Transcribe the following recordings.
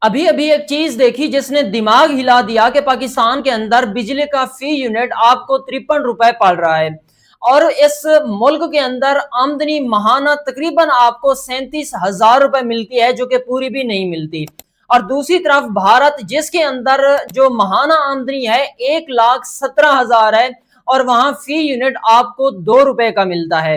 ابھی ابھی ایک چیز دیکھی جس نے دماغ ہلا دیا کہ پاکستان کے اندر بجلی کا فی یونٹ آپ کو 53 روپے پڑ رہا ہے، اور اس ملک کے اندر آمدنی ماہانہ تقریباً آپ کو 37,000 روپے ملتی ہے، جو کہ پوری بھی نہیں ملتی۔ اور دوسری طرف بھارت جس کے اندر جو ماہانہ آمدنی ہے 1,17,000 ہے، اور وہاں فی یونٹ آپ کو 2 روپے کا ملتا ہے۔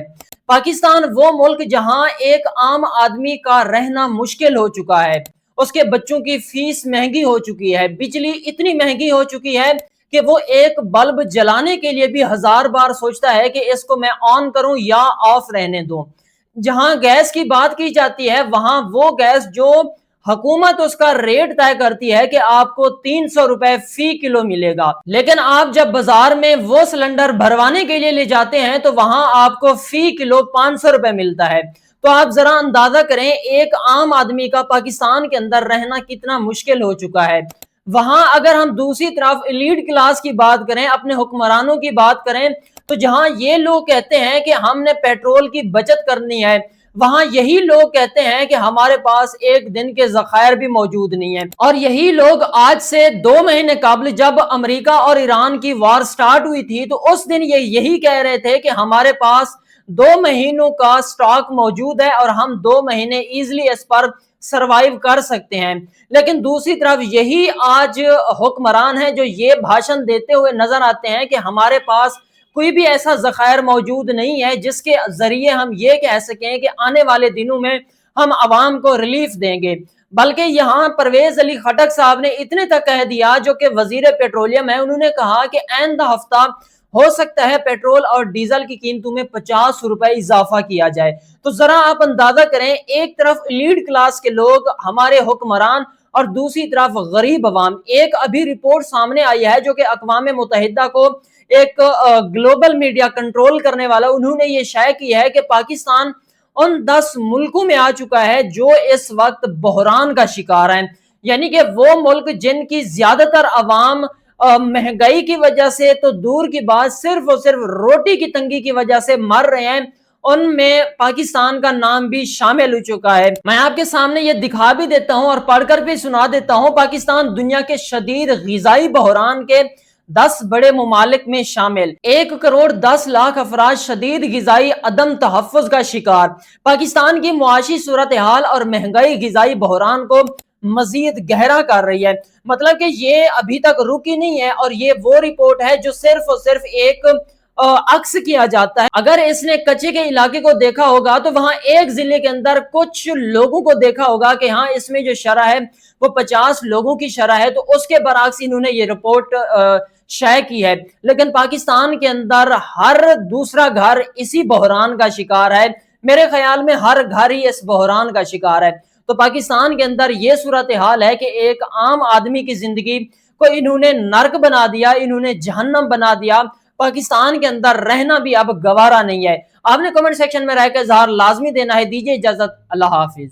پاکستان وہ ملک جہاں ایک عام آدمی کا رہنا مشکل ہو چکا ہے، اس کے بچوں کی فیس مہنگی ہو چکی ہے، بجلی اتنی مہنگی ہو چکی ہے کہ وہ ایک بلب جلانے کے لیے بھی 1000 بار سوچتا ہے کہ اس کو میں آن کروں یا آف رہنے دوں۔ جہاں گیس کی بات کی جاتی ہے، وہاں وہ گیس جو حکومت اس کا ریٹ طے کرتی ہے کہ آپ کو 300 روپے فی کلو ملے گا، لیکن آپ جب بازار میں وہ سلنڈر بھروانے کے لیے لے جاتے ہیں تو وہاں آپ کو فی کلو 500 روپے ملتا ہے۔ تو آپ ذرا اندازہ کریں ایک عام آدمی کا پاکستان کے اندر رہنا کتنا مشکل ہو چکا ہے۔ وہاں اگر ہم دوسری طرف ایلیٹ کلاس کی بات کریں، اپنے حکمرانوں کی بات کریں، تو جہاں یہ لوگ کہتے ہیں کہ ہم نے پیٹرول کی بچت کرنی ہے، وہاں یہی لوگ کہتے ہیں کہ ہمارے پاس ایک دن کے ذخائر بھی موجود نہیں ہیں۔ اور یہی لوگ آج سے 2 مہینے قبل جب امریکہ اور ایران کی وار سٹارٹ ہوئی تھی تو اس دن یہ یہی کہہ رہے تھے کہ ہمارے پاس 2 مہینوں کا سٹاک موجود ہے اور ہم 2 مہینے ایزلی اس پر سروائیو کر سکتے ہیں۔ لیکن دوسری طرف یہی آج حکمران ہیں جو یہ بھاشن دیتے ہوئے نظر آتے ہیں کہ ہمارے پاس کوئی بھی ایسا ذخائر موجود نہیں ہے جس کے ذریعے ہم یہ کہہ سکیں کہ آنے والے دنوں میں ہم عوام کو ریلیف دیں گے۔ بلکہ یہاں پرویز علی خٹک صاحب نے اتنے تک کہہ دیا، جو کہ وزیر پیٹرولیم ہے، انہوں نے کہا کہ آئندہ ہفتہ ہو سکتا ہے پیٹرول اور ڈیزل کی قیمتوں میں 50 روپے اضافہ کیا جائے۔ تو ذرا آپ اندازہ کریں، ایک طرف ایلیٹ کلاس کے لوگ ہمارے حکمران اور دوسری طرف غریب عوام۔ ایک ابھی رپورٹ سامنے آئی ہے جو کہ اقوام متحدہ کو ایک گلوبل میڈیا کنٹرول کرنے والا، انہوں نے یہ شائع کی ہے کہ پاکستان ان 10 ملکوں میں آ چکا ہے جو اس وقت بحران کا شکار ہیں، یعنی کہ وہ ملک جن کی زیادہ تر عوام مہنگائی کی وجہ سے تو دور کی بات، صرف اور صرف روٹی کی تنگی کی وجہ سے مر رہے ہیں، ان میں پاکستان کا نام بھی شامل ہو چکا ہے۔ میں آپ کے سامنے یہ دکھا بھی دیتا ہوں اور پڑھ کر بھی سنا دیتا ہوں، پاکستان دنیا کے شدید غذائی بحران کے 10 بڑے ممالک میں شامل، 1,10,00,000 افراد شدید غذائی عدم تحفظ کا شکار۔ پاکستان کی معاشی صورتحال اور مہنگائی غذائی بحران کو مزید گہرا کر رہی ہے۔ مطلب کہ یہ ابھی تک رکی نہیں ہے، اور یہ وہ رپورٹ ہے جو صرف اور صرف ایک عکس کیا جاتا ہے۔ اگر اس نے کچے کے علاقے کو دیکھا ہوگا تو وہاں ایک ضلع کے اندر کچھ لوگوں کو دیکھا ہوگا کہ ہاں اس میں جو شرح ہے وہ 50 لوگوں کی شرح ہے، تو اس کے برعکس انہوں نے یہ رپورٹ شائع کی ہے۔ لیکن پاکستان کے اندر ہر دوسرا گھر اسی بحران کا شکار ہے، میرے خیال میں ہر گھر ہی اس بحران کا شکار ہے۔ تو پاکستان کے اندر یہ صورتحال ہے کہ ایک عام آدمی کی زندگی کو انہوں نے نرک بنا دیا، انہوں نے جہنم بنا دیا۔ پاکستان کے اندر رہنا بھی اب گوارا نہیں ہے۔ آپ نے کمنٹ سیکشن میں رہ کے اظہار لازمی دینا ہے۔ دیجیے اجازت، اللہ حافظ۔